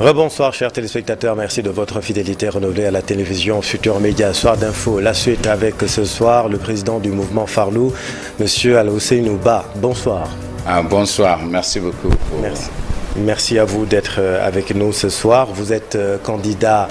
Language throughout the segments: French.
Rebonsoir chers téléspectateurs, merci de votre fidélité renouvelée à la télévision Futur Média. Soir d'info, la suite avec ce soir le président du mouvement Farlou, Monsieur Al-Ousseynou Ba. Bonsoir. Bonsoir, merci beaucoup. Merci à vous d'être avec nous ce soir. Vous êtes candidat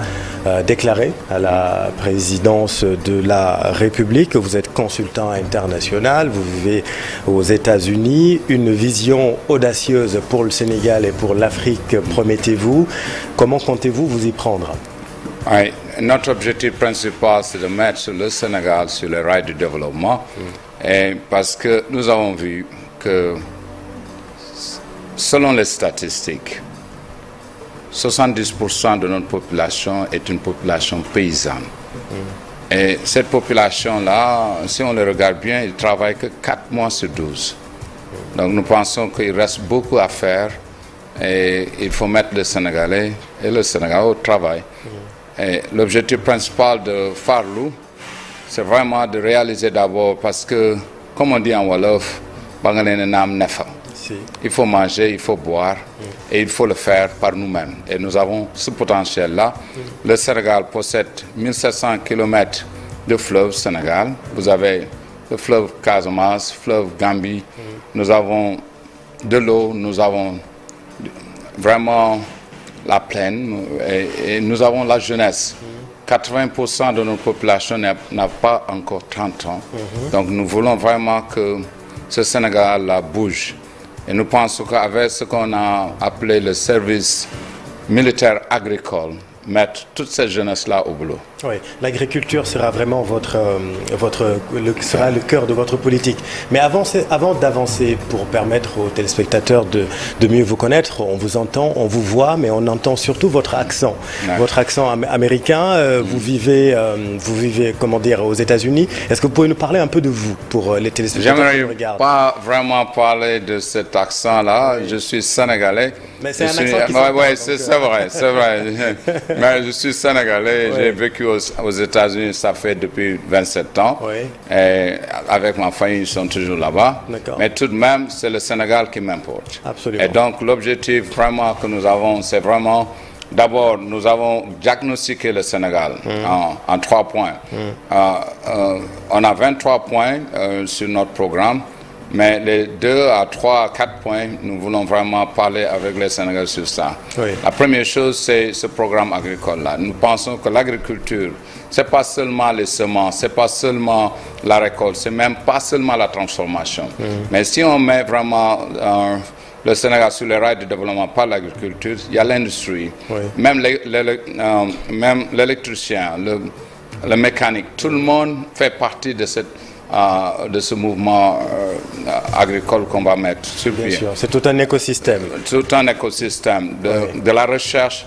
déclaré à la présidence de la République. Vous êtes consultant international. Vous vivez aux États-Unis. Une vision audacieuse pour le Sénégal et pour l'Afrique, promettez-vous. Comment comptez-vous vous y prendre? Oui, notre objectif principal, c'est de mettre le Sénégal sur les rails du développement. Et parce que nous avons vu que selon les statistiques, 70% de notre population est une population paysanne. Et cette population-là, si on le regarde bien, il ne travaille que 4 mois sur 12. Donc nous pensons qu'il reste beaucoup à faire et il faut mettre le Sénégalais et le Sénégal au travail. Et l'objectif principal de Farlou, c'est vraiment de réaliser d'abord, parce que, comme on dit en Wolof, il faut manger, il faut boire et il faut le faire par nous-mêmes. Et nous avons ce potentiel-là. Le Sénégal possède 1700 km de fleuve Sénégal. Vous avez le fleuve Casamance, fleuve Gambie. Nous avons de l'eau, nous avons vraiment la plaine et nous avons la jeunesse. 80% de notre population n'a pas encore 30 ans. Donc nous voulons vraiment que ce Sénégal-là bouge. Et nous pensons qu'avec ce qu'on a appelé le service militaire agricole, mettre toute cette jeunesse-là au boulot. Oui, l'agriculture sera vraiment sera le cœur de votre politique. Mais avant d'avancer, pour permettre aux téléspectateurs de mieux vous connaître, on vous entend, on vous voit, mais on entend surtout votre accent. Ouais. Votre accent américain, vous vivez, comment dire, aux États-Unis. Est-ce que vous pouvez nous parler un peu de vous pour les téléspectateurs qui regardent? J'aimerais pas vraiment parler de cet accent-là. Oui. Je suis sénégalais. Mais c'est un accent qui s'entend. Oui, c'est vrai, c'est vrai. Mais je suis sénégalais, j'ai vécu aux États-Unis, ça fait depuis 27 ans. Oui. Et avec ma famille, ils sont toujours là-bas. Mais tout de même, c'est le Sénégal qui m'importe. Absolument. Et donc, l'objectif vraiment que nous avons, c'est vraiment, d'abord, nous avons diagnostiqué le Sénégal en 3 points. On a 23 points sur notre programme. Mais les 2 à 3 à 4 points, nous voulons vraiment parler avec les Sénégalais sur ça. Oui. La première chose, c'est ce programme agricole-là. Nous pensons que l'agriculture, ce n'est pas seulement les semences, ce n'est pas seulement la récolte, ce n'est même pas seulement la transformation. Mais si on met vraiment le Sénégal sur les rails de développement par l'agriculture, il y a l'industrie, même l'électricien, le mécanique, tout le monde fait partie de ce mouvement agricole qu'on va mettre sur pied. Bien sûr, c'est tout un écosystème. Tout un écosystème de la recherche,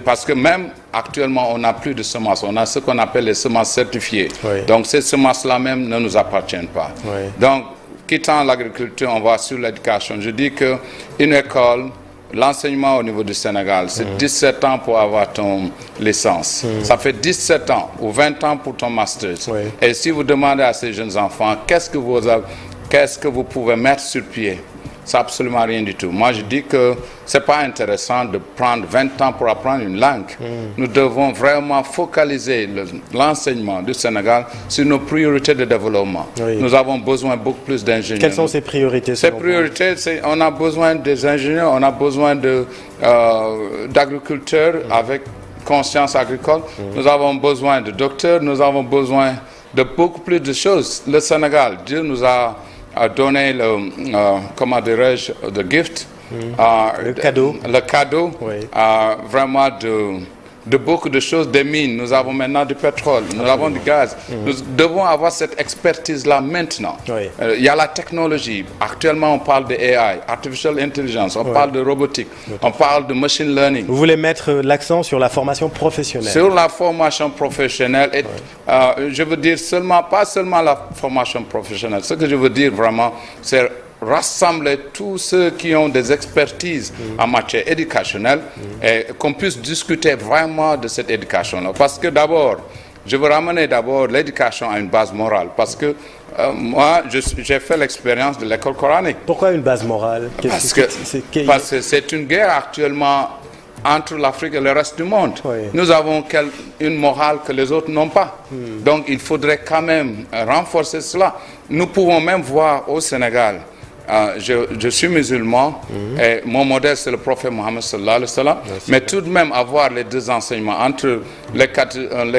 parce que même actuellement, on n'a plus de semences. On a ce qu'on appelle les semences certifiées. Donc ces semences-là même ne nous appartiennent pas. Donc, quittant l'agriculture, on va sur l'éducation. Je dis qu'une école, l'enseignement au niveau du Sénégal, c'est 17 ans pour avoir ton licence. Ça fait 17 ans ou 20 ans pour ton master. Et si vous demandez à ces jeunes enfants, qu'est-ce que vous pouvez mettre sur pied? C'est absolument rien du tout. Moi, je dis que ce n'est pas intéressant de prendre 20 ans pour apprendre une langue. Nous devons vraiment focaliser l'enseignement du Sénégal sur nos priorités de développement. Nous avons besoin beaucoup plus d'ingénieurs. Quelles sont ces priorités? Ces priorités, on a besoin des ingénieurs, on a besoin d'agriculteurs avec conscience agricole. Nous avons besoin de docteurs, nous avons besoin de beaucoup plus de choses. Le Sénégal, Dieu nous a donné comment dirais-je, le gift, le cadeau, vraiment de beaucoup de choses, des mines. Nous avons maintenant du pétrole, nous avons du gaz. Nous devons avoir cette expertise-là maintenant. Il y a la technologie. Actuellement, on parle de AI, Artificial Intelligence, on parle de robotique, on parle de machine learning. Vous voulez mettre l'accent sur la formation professionnelle? Sur la formation professionnelle. Et, je veux dire pas seulement la formation professionnelle. Ce que je veux dire vraiment, c'est rassembler tous ceux qui ont des expertises en matière éducationnelle et qu'on puisse discuter vraiment de cette éducation-là. Parce que d'abord, je veux ramener d'abord l'éducation à une base morale. Parce que moi, j'ai fait l'expérience de l'école coranique. Pourquoi une base morale? Parce que c'est une guerre actuellement entre l'Afrique et le reste du monde. Oui. Nous avons une morale que les autres n'ont pas. Donc il faudrait quand même renforcer cela. Nous pouvons même voir au Sénégal, je suis musulman et mon modèle c'est le prophète Mohammed sallallahu alayhi wa sallam, mais tout de même avoir les deux enseignements entre les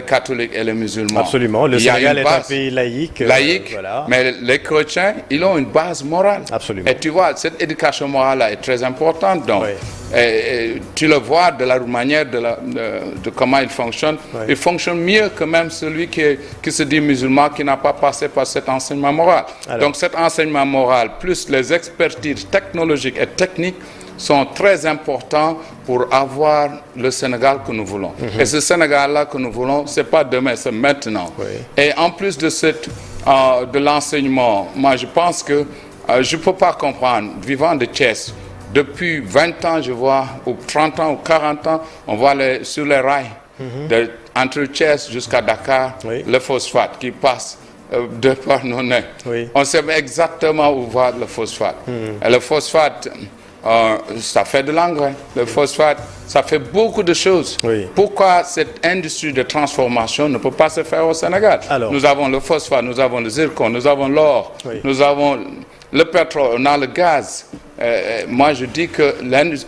catholiques et les musulmans. Absolument, le Sénégal est un pays laïque. Voilà. Mais les chrétiens, ils ont une base morale. Absolument. Et tu vois, cette éducation morale-là est très importante. Donc, et tu le vois de la manière de comment il fonctionne. Il fonctionne mieux que même celui qui se dit musulman, qui n'a pas passé par cet enseignement moral. Alors, donc cet enseignement moral, plus les expertises technologiques et techniques, sont très importants pour avoir le Sénégal que nous voulons. Et ce Sénégal-là que nous voulons, c'est pas demain, c'est maintenant. Et en plus de l'enseignement, moi je pense que je peux pas comprendre, vivant de Thiès, depuis 20 ans, je vois, ou 30 ans, ou 40 ans, on voit sur les rails, entre Thiès jusqu'à Dakar, le phosphate qui passe de par nos nez. On sait exactement où va le phosphate. Et le phosphate, ça fait de l'engrais. Le phosphate, ça fait beaucoup de choses. Pourquoi cette industrie de transformation ne peut pas se faire au Sénégal? Alors, nous avons le phosphate, nous avons le zircon, nous avons l'or, nous avons le pétrole, on a le gaz. Moi, je dis que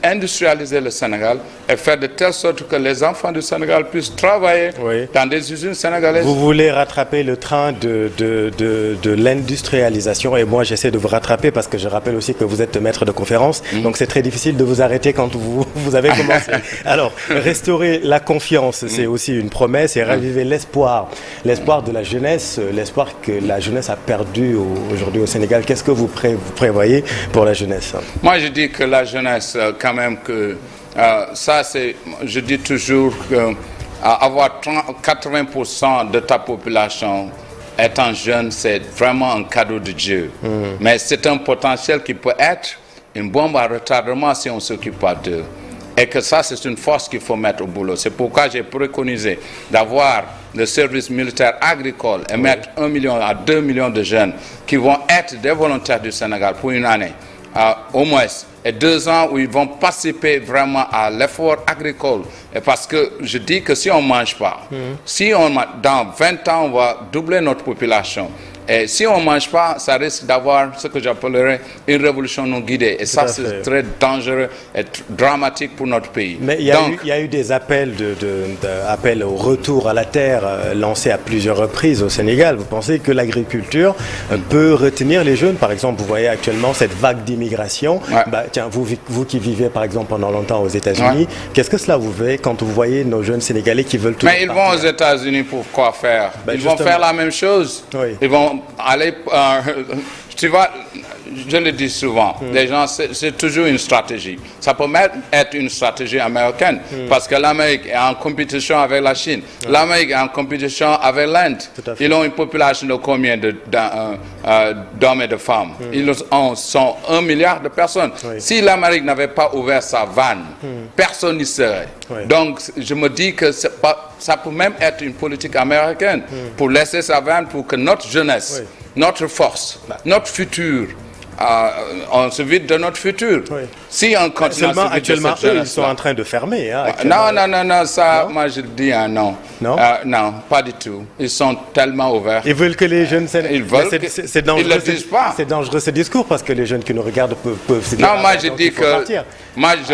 industrialiser le Sénégal et faire de telle sorte que les enfants du Sénégal puissent travailler dans des usines sénégalaises. Vous voulez rattraper le train de l'industrialisation et moi, j'essaie de vous rattraper parce que je rappelle aussi que vous êtes maître de conférence. Donc, c'est très difficile de vous arrêter quand vous avez commencé. Alors, restaurer la confiance, c'est aussi une promesse et raviver l'espoir de la jeunesse, l'espoir que la jeunesse a perdu aujourd'hui au Sénégal. Qu'est-ce que vous prévoyez pour la jeunesse? Moi, je dis que la jeunesse, quand même, que ça, c'est, je dis toujours que avoir 80% de ta population étant jeune, c'est vraiment un cadeau de Dieu. Mais c'est un potentiel qui peut être une bombe à retardement si on ne s'occupe pas d'eux. Et que ça, c'est une force qu'il faut mettre au boulot. C'est pourquoi j'ai préconisé d'avoir le service militaire agricole et mettre 1 million à 2 millions de jeunes qui vont être des volontaires du Sénégal pour une année. Au moins, et 2 ans où ils vont participer vraiment à l'effort agricole. Et parce que je dis que si on ne mange pas, dans 20 ans, on va doubler notre population. Et si on ne mange pas, ça risque d'avoir ce que j'appellerais une révolution non guidée. Et ça, c'est très dangereux et dramatique pour notre pays. Mais il y a eu des appels, appels au retour à la terre lancés à plusieurs reprises au Sénégal. Vous pensez que l'agriculture peut retenir les jeunes? Par exemple, vous voyez actuellement cette vague d'immigration. Tiens, vous qui vivez par exemple pendant longtemps aux États-Unis, qu'est-ce que cela vous fait quand vous voyez nos jeunes Sénégalais qui veulent tout Mais ils vont aux États-Unis pour quoi faire? Ils vont faire la même chose. Ils vont aller, tu vois, je le dis souvent, les gens, c'est toujours une stratégie. Ça peut même être une stratégie américaine, parce que l'Amérique est en compétition avec la Chine, l'Amérique est en compétition avec l'Inde. Ils ont une population de combien d'hommes et de femmes? Ils sont 1 milliard de personnes. Si l'Amérique n'avait pas ouvert sa vanne, personne n'y serait. Donc, je me dis que ça peut même être une politique américaine pour laisser sa vanne pour que notre jeunesse, notre force, notre futur, on se vide de notre futur. Si on continue seulement actuellement, ils sont en train de fermer. Non, ça, moi je dis non. Non, pas du tout. Ils sont tellement ouverts. Ils veulent que les jeunes... Ils veulent. C'est dangereux. Ils ne le disent pas. C'est dangereux ce discours parce que les jeunes qui nous regardent peuvent se dire... Non, moi je dis que...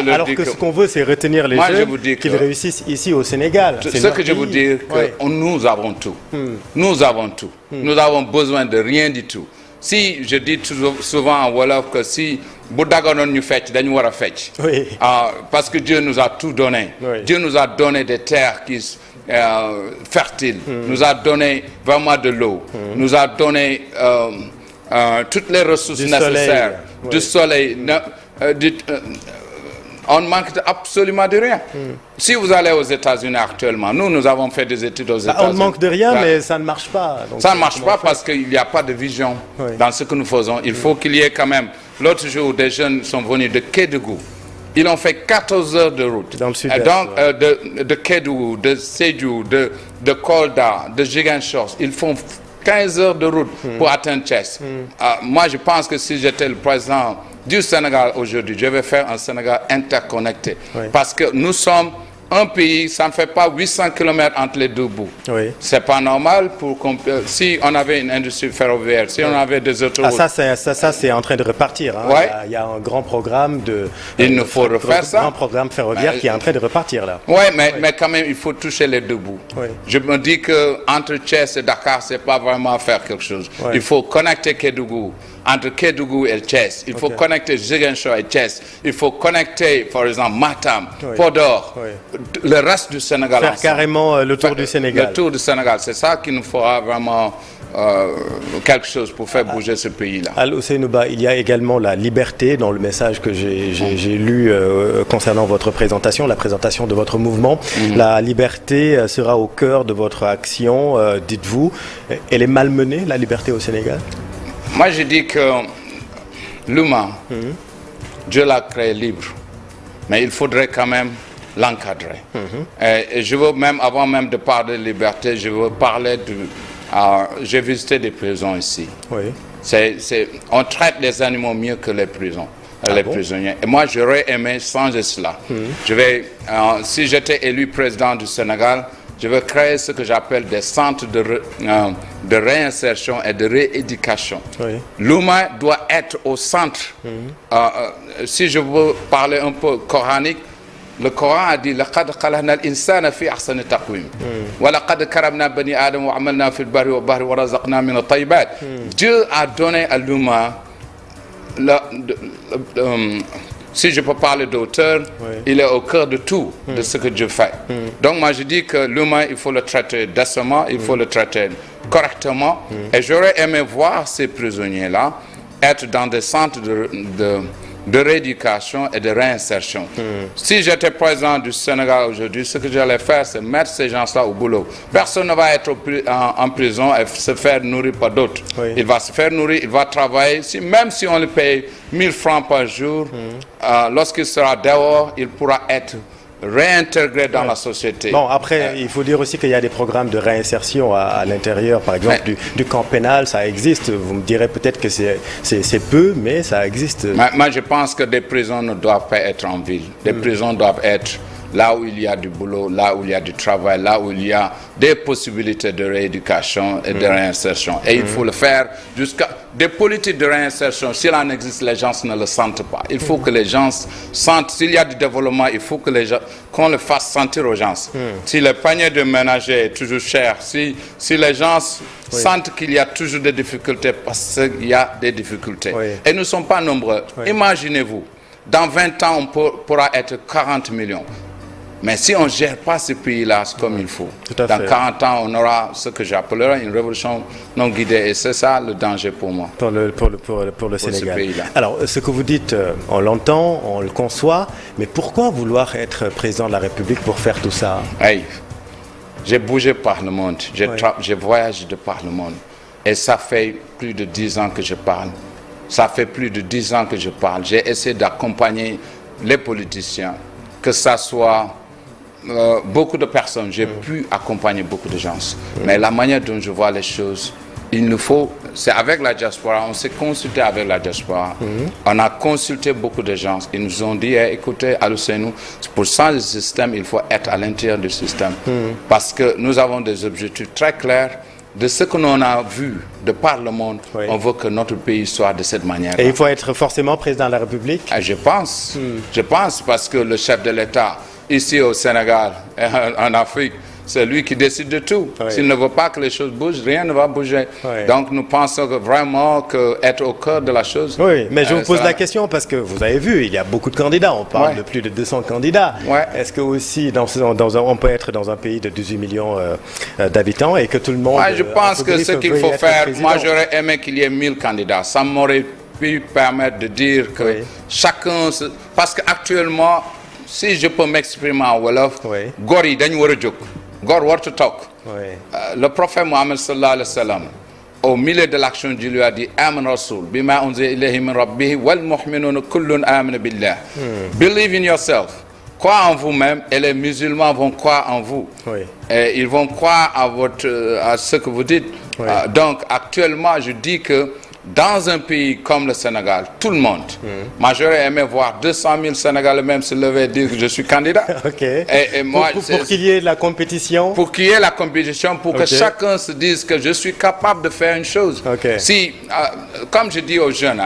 Alors que ce qu'on veut, c'est retenir les jeunes qu'ils réussissent ici au Sénégal. Ce que je vous dis, que nous avons tout. Nous avons tout. Nous avons besoin de rien du tout. Si je dis souvent en Wolof que si Boudagonon nous fait, nous allons faire. Parce que Dieu nous a tout donné. Dieu nous a donné des terres qui fertiles, nous a donné vraiment de l'eau, nous a donné toutes les ressources nécessaires, du soleil. On ne manque absolument de rien. Si vous allez aux États-Unis actuellement, nous avons fait des études aux États-Unis. On ne manque de rien, mais ça ne marche pas. Donc ça ne marche pas parce qu'il n'y a pas de vision dans ce que nous faisons. Il faut qu'il y ait quand même... L'autre jour, des jeunes sont venus de Kédougou. Ils ont fait 14 heures de route. Dans le sud-est. Donc, de Kédougou, de Sédhiou, de Kolda, de Ziguinchor. Ils 15 heures de route pour atteindre Thiès. Moi, je pense que si j'étais le président du Sénégal aujourd'hui, je vais faire un Sénégal interconnecté. Parce que nous sommes un pays, ça ne fait pas 800 km entre les deux bouts. C'est pas normal si on avait une industrie ferroviaire, si on avait des autoroutes. Ça c'est en train de repartir. Hein. Il y a un grand programme il nous faut refaire ça. Un grand programme ferroviaire qui est en train de repartir là. Oui, mais quand même, il faut toucher les deux bouts. Je me dis qu'entre Thiès et Dakar, c'est pas vraiment faire quelque chose. Il faut connecter Kédougou. Entre Kédougou et Thiès. Il faut connecter Ziguinchor et Thiès. Il faut connecter, par exemple, Matam, Podor, le reste du Sénégal. Faire carrément le tour du Sénégal. Le tour du Sénégal, c'est ça qui nous fera vraiment quelque chose pour faire bouger ce pays-là. Al-Ousseinouba, il y a également la liberté dans le message que j'ai lu concernant votre présentation, la présentation de votre mouvement. La liberté sera au cœur de votre action, dites-vous. Elle est malmenée, la liberté au Sénégal? Moi, je dis que l'humain, Dieu l'a créé libre, mais il faudrait quand même l'encadrer. Et je veux même, avant même de parler de liberté, je veux parler de... j'ai visité des prisons ici. On traite les animaux mieux que les prisons. Prisonniers. Et moi, j'aurais aimé changer cela. Si j'étais élu président du Sénégal, je veux créer ce que j'appelle des centres de réinsertion et de rééducation. L'humain doit être au centre. Si je veux parler un peu coranique, le Coran a dit لَقَدْ خَلَقْنَا الْإِنسَانَ فِي أَحْسَنِ تَقْوِيمٍ وَلَقَدْ كَرَمْنَا بَنِي آدَمَ وَعَمَلْنَا فِي الْبَرِّ وَالْبَحْرِ وَرَزَقْنَا مِنَ الطَّيِّبَاتِ. Dieu a donné à l'humain si je peux parler d'auteur, il est au cœur de tout, de ce que Dieu fait. Donc moi je dis que l'humain, il faut le traiter décemment, il faut le traiter correctement. Et j'aurais aimé voir ces prisonniers-là être dans des centres de rééducation et de réinsertion. Si j'étais président du Sénégal aujourd'hui, ce que j'allais faire, c'est mettre ces gens-là au boulot. Personne ne va être en prison et se faire nourrir par d'autres. Il va se faire nourrir, il va travailler. Même si on lui paye 1000 francs par jour, lorsqu'il sera dehors, il pourra être réintégré dans la société. Bon, après, il faut dire aussi qu'il y a des programmes de réinsertion à l'intérieur, par exemple, du camp pénal, ça existe. Vous me direz peut-être que c'est peu, mais ça existe. Moi, je pense que des prisons ne doivent pas être en ville. Des prisons doivent être là où il y a du boulot, là où il y a du travail, là où il y a des possibilités de rééducation et de réinsertion. Et il faut le faire jusqu'à... Des politiques de réinsertion, s'il en existe, les gens ne le sentent pas. Il faut que les gens sentent, s'il y a du développement, il faut que qu'on le fasse sentir aux gens. Si le panier de ménager est toujours cher, si les gens sentent qu'il y a toujours des difficultés, parce qu'il y a des difficultés. Et nous ne sommes pas nombreux. Imaginez-vous, dans 20 ans, on pourra être 40 millions. Mais si on ne gère pas ce pays-là comme il faut, dans 40 ans, on aura ce que j'appellerai une révolution non guidée. Et c'est ça le danger pour moi. Pour le Sénégal. Alors, ce que vous dites, on l'entend, on le conçoit, mais pourquoi vouloir être président de la République pour faire tout ça? J'ai bougé par le monde, j'ai voyagé de par le monde. Et ça fait plus de 10 ans que je parle. Ça fait plus de 10 ans que je parle. J'ai essayé d'accompagner les politiciens, que ça soit... beaucoup de personnes, j'ai pu accompagner beaucoup de gens. Mais la manière dont je vois les choses, il nous faut, c'est avec la diaspora, on s'est consulté avec la diaspora, on a consulté beaucoup de gens, ils nous ont dit, écoutez, Al-Ousseynou, pour changer le système, il faut être à l'intérieur du système. Parce que nous avons des objectifs très clairs, de ce que l'on a vu de par le monde, on veut que notre pays soit de cette manière. Et il faut être forcément président de la République? Je pense, parce que le chef de l'État, ici au Sénégal, en Afrique, c'est lui qui décide de tout. S'il ne veut pas que les choses bougent, rien ne va bouger. Donc nous pensons que vraiment être au cœur de la chose... Oui, mais je vous pose la question parce que vous avez vu, il y a beaucoup de candidats. On parle de plus de 200 candidats. Est-ce que aussi, on peut être dans un pays de 18 millions d'habitants et que tout le monde... je pense que ce qu'il faut faire, moi j'aurais aimé qu'il y ait 1000 candidats. Ça m'aurait pu permettre de dire que chacun... Parce qu'actuellement... Si je peux m'exprimer en Wolof, Gori dañ wara jóg, Gor wartu tok. Le prophète Mohammed sallallahu alayhi wa sallam, au milieu de l'action, Dieu lui a dit Amen Rasoul, bima unzila ilayhi min rabbih wal mu'minuna kullun amana billah. Believe in yourself. Crois en vous-même et les musulmans vont croire en vous. Et ils vont croire à ce que vous dites. Oui. Donc, actuellement, je dis que dans un pays comme le Sénégal, tout le monde, moi j'aurais aimé voir 200 000 Sénégalais même se lever et dire que je suis candidat. Okay. Et moi, pour qu'il y ait la compétition. Pour qu'il y ait la compétition, pour que chacun se dise que je suis capable de faire une chose. Si, comme je dis aux jeunes,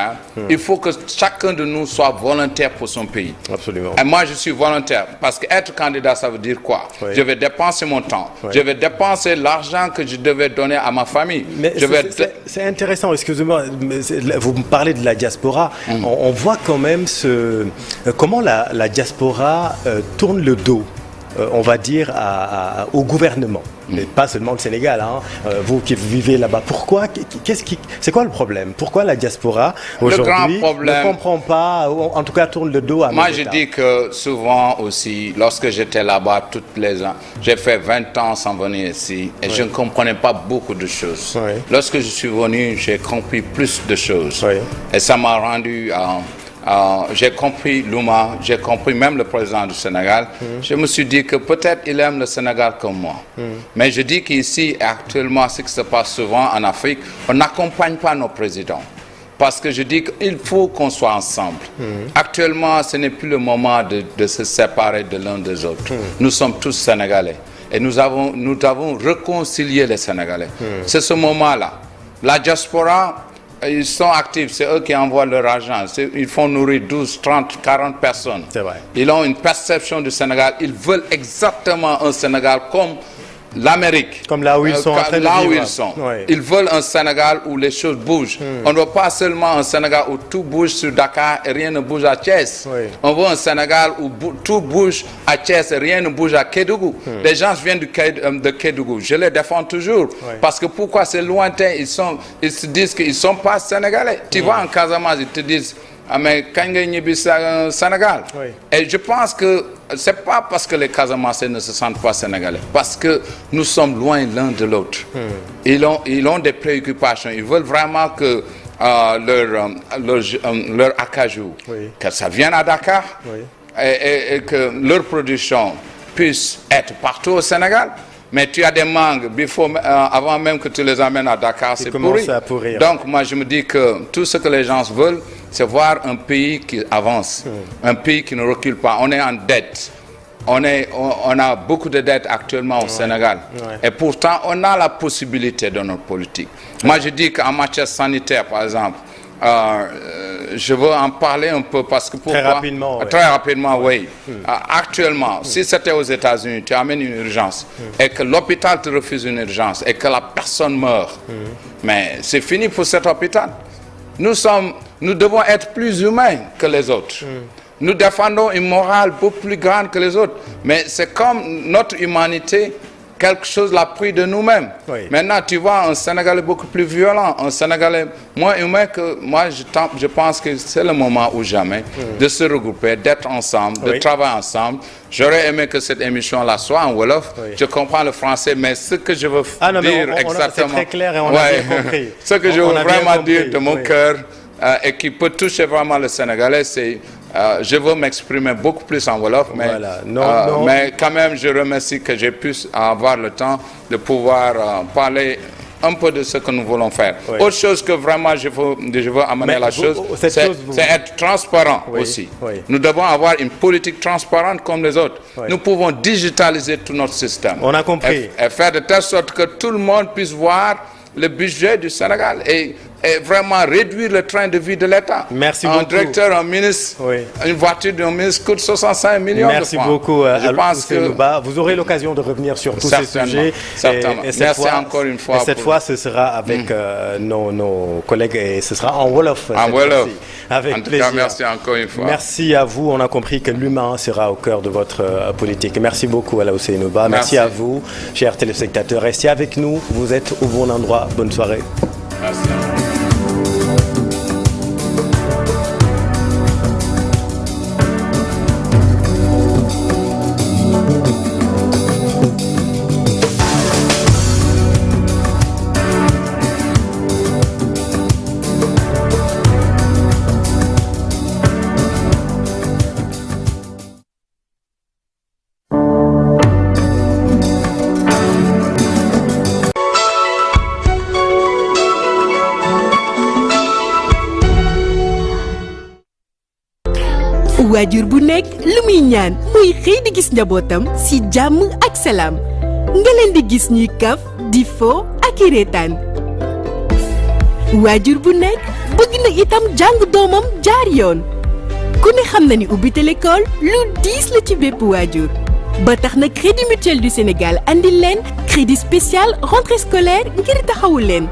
il faut que chacun de nous soit volontaire pour son pays. Absolument. Et moi je suis volontaire parce qu'être candidat, ça veut dire quoi? Je vais dépenser mon temps. Je vais dépenser l'argent que je devais donner à ma famille. Mais c'est intéressant, excusez-moi. Vous me parlez de la diaspora. On voit quand même comment la diaspora tourne le dos, on va dire, au gouvernement. Mais pas seulement le Sénégal, hein. Vous qui vivez là-bas. Pourquoi? C'est quoi le problème? Pourquoi la diaspora aujourd'hui ne comprend pas, ou en tout cas tourne le dos à Moi, je dis que souvent aussi, lorsque j'étais là-bas toutes les ans, j'ai fait 20 ans sans venir ici et je ne comprenais pas beaucoup de choses. Lorsque je suis venu, j'ai compris plus de choses. Et ça m'a rendu... j'ai compris Louma, j'ai compris même le président du Sénégal. Je me suis dit que peut-être il aime le Sénégal comme moi. Mais je dis qu'ici, actuellement, ce qui se passe souvent en Afrique, on n'accompagne pas nos présidents. Parce que je dis qu'il faut qu'on soit ensemble. Actuellement, ce n'est plus le moment de se séparer de l'un des autres. Nous sommes tous Sénégalais. Et nous avons réconcilié les Sénégalais. C'est ce moment-là. La diaspora... Ils sont actifs, c'est eux qui envoient leur argent. Ils font nourrir 12, 30, 40 personnes. C'est vrai. Ils ont une perception du Sénégal. Ils veulent exactement un Sénégal comme l'Amérique. Comme là où ils sont en train de vivre. Ils veulent un Sénégal où les choses bougent. On ne veut pas seulement un Sénégal où tout bouge sur Dakar et rien ne bouge à Thiès. On veut un Sénégal où tout bouge à Thiès et rien ne bouge à Kédougou. Les gens viennent de Kédougou. Je les défends toujours. Parce que pourquoi c'est lointain? Ils se disent qu'ils ne sont pas Sénégalais. Tu vois en Casamance, ils te disent... mais quand ils sont Sénégal. Et je pense que ce n'est pas parce que les Casamassés ne se sentent pas sénégalais, parce que nous sommes loin l'un de l'autre. Ils ont des préoccupations. Ils veulent vraiment que leur acajou, que ça vienne à Dakar et que leur production puisse être partout au Sénégal. Mais tu as des mangues, avant même que tu les amènes à Dakar, c'est pourri. Donc moi je me dis que tout ce que les gens veulent, c'est voir un pays qui avance, un pays qui ne recule pas. On est en dette. On a beaucoup de dettes actuellement au Sénégal. Et pourtant, on a la possibilité de notre politique. Moi, je dis qu'en matière sanitaire, par exemple, je veux en parler un peu parce que pourquoi? Très rapidement, oui. Actuellement, si c'était aux États-Unis, tu amènes une urgence et que l'hôpital te refuse une urgence et que la personne meurt, mais c'est fini pour cet hôpital. Nous devons être plus humains que les autres. Nous défendons une morale beaucoup plus grande que les autres. Mais c'est comme notre humanité, quelque chose l'a pris de nous-mêmes. Maintenant, tu vois un Sénégalais beaucoup plus violent, un Sénégalais moins humain que moi. Je pense que c'est le moment ou jamais de se regrouper, d'être ensemble, de travailler ensemble. J'aurais aimé que cette émission-là soit en Wolof. Je comprends le français, mais ce que je veux dire exactement... C'est très clair et on a bien compris. Ce que je veux vraiment dire de mon cœur et qui peut toucher vraiment le Sénégalais, c'est... je veux m'exprimer beaucoup plus en Wolof, mais, mais quand même, je remercie que j'ai pu avoir le temps de pouvoir parler un peu de ce que nous voulons faire. Autre chose que vraiment je veux amener la chose, c'est être transparent aussi. Nous devons avoir une politique transparente comme les autres. Nous pouvons digitaliser tout notre système. On a compris. Et faire de telle sorte que tout le monde puisse voir le budget du Sénégal et vraiment réduire le train de vie de l'État. Merci beaucoup. Un directeur, un ministre, une voiture d'un ministre coûte 65 millions de francs. Merci beaucoup. Je pense que vous aurez l'occasion de revenir sur tous ces sujets. Certainement. Merci encore une fois. Et cette fois, ce sera avec nos collègues et ce sera en Wolof. En Wolof. Avec en tout plaisir. cas, merci encore une fois. Merci à vous. On a compris que l'humain sera au cœur de votre politique. Merci beaucoup, Alla Ousseinouba. Merci à vous, chers téléspectateurs. Restez avec nous. Vous êtes au bon endroit. Bonne soirée. Merci. waajur bu nekk lu muy ñaan muy xëy di gis njabootam ci jàmm ak salaam nga leen di gis ñuy kaf di fo ak i reetaan waajur bu nekk bëgg na itam jàng doomam jaar yoon ku ne xam na ni ubbite l'école lu diis la ci bépp waajur ba tax na Crédit Mutuel du Sénégal andil leen crédit spécial rentrée scolaire ngir taxawu leen